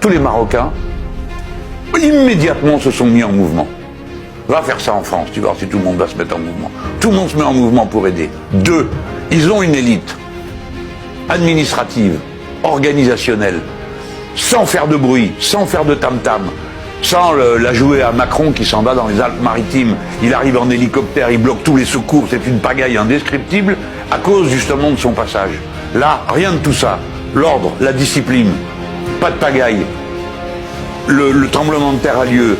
tous les Marocains, immédiatement se sont mis en mouvement. Va faire ça en France, tu vois, si tout le monde va se mettre en mouvement. Tout le monde se met en mouvement pour aider. 2, ils ont une élite administrative, organisationnelle, sans faire de bruit, sans faire de tam-tam, sans la jouer à Macron qui s'en va dans les Alpes-Maritimes. Il arrive en hélicoptère, il bloque tous les secours, c'est une pagaille indescriptible à cause justement de son passage. Là, rien de tout ça. L'ordre, la discipline, pas de pagaille. Le tremblement de terre a lieu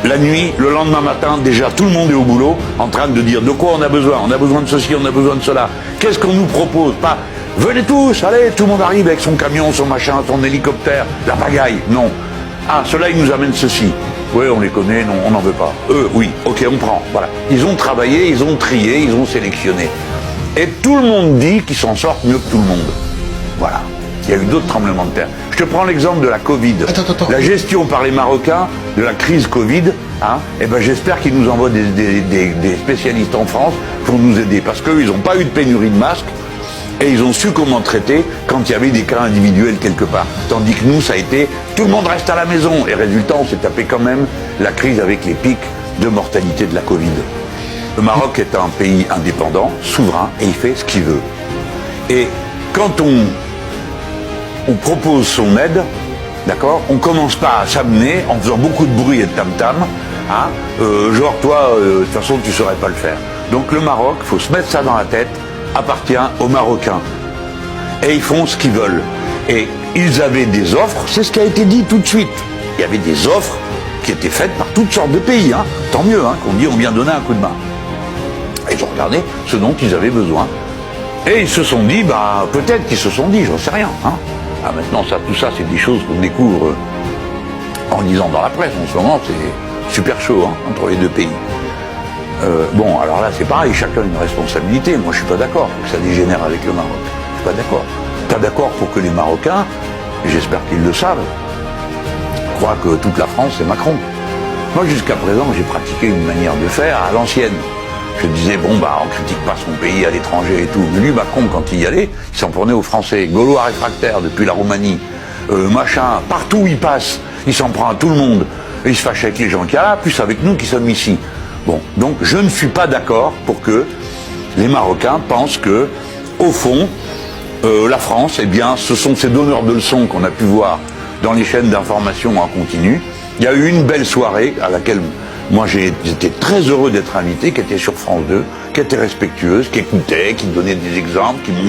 la nuit, le lendemain matin, déjà tout le monde est au boulot, en train de dire de quoi on a besoin de ceci, on a besoin de cela. Qu'est-ce qu'on nous propose? Pas venez tous, allez, tout le monde arrive avec son camion, son machin, son hélicoptère, la pagaille. Non. Ah, cela il nous amène ceci. Oui, on les connaît, non, on n'en veut pas. Eux, oui, ok, on prend. Voilà. Ils ont travaillé, ils ont trié, ils ont sélectionné. Et tout le monde dit qu'ils s'en sortent mieux que tout le monde. Voilà. Il y a eu d'autres tremblements de terre. Je te prends l'exemple de la Covid. Attends. La gestion par les Marocains de la crise Covid, hein, eh ben j'espère qu'ils nous envoient des spécialistes en France pour nous aider. Parce qu'eux, ils n'ont pas eu de pénurie de masques et ils ont su comment traiter quand il y avait des cas individuels quelque part. Tandis que nous, ça a été tout le monde reste à la maison. Et résultat, on s'est tapé quand même la crise avec les pics de mortalité de la Covid. Le Maroc est un pays indépendant, souverain, et il fait ce qu'il veut. Et quand on propose son aide, d'accord, on commence pas à s'amener en faisant beaucoup de bruit et de tam-tam, hein, genre toi, de toute façon tu saurais pas le faire. Donc le Maroc, faut se mettre ça dans la tête, appartient aux Marocains. Et ils font ce qu'ils veulent. Et ils avaient des offres, c'est ce qui a été dit tout de suite. Il y avait des offres qui étaient faites par toutes sortes de pays, hein, tant mieux, hein, qu'on dit on vient donner un coup de main. Et ils ont regardé ce dont ils avaient besoin. Et ils se sont dit, bah peut-être qu'ils se sont dit, j'en sais rien, hein. Ah, maintenant, tout ça, c'est des choses qu'on découvre en lisant dans la presse. En ce moment, c'est super chaud, hein, entre les deux pays. Bon, alors là, c'est pareil, chacun a une responsabilité. Moi, je suis pas d'accord pour que ça dégénère avec le Maroc. Je suis pas d'accord. Pas d'accord pour que les Marocains, j'espère qu'ils le savent, croient que toute la France, c'est Macron. Moi, jusqu'à présent, j'ai pratiqué une manière de faire à l'ancienne. Je disais, bon, bah, on critique pas son pays à l'étranger et tout. Mais lui, Macron, quand il y allait, il s'en prenait aux Français. Gaulois réfractaires depuis la Roumanie, machin, partout où il passe, il s'en prend à tout le monde. Et il se fâche avec les gens qu'il y a là, plus avec nous qui sommes ici. Bon, donc je ne suis pas d'accord pour que les Marocains pensent que, au fond, la France, eh bien, ce sont ces donneurs de leçons qu'on a pu voir dans les chaînes d'information en continu. Il y a eu une belle soirée à laquelle moi j'étais très heureux d'être invité, qui était sur France 2, qui était respectueuse, qui écoutait, qui donnait des exemples, qui montrait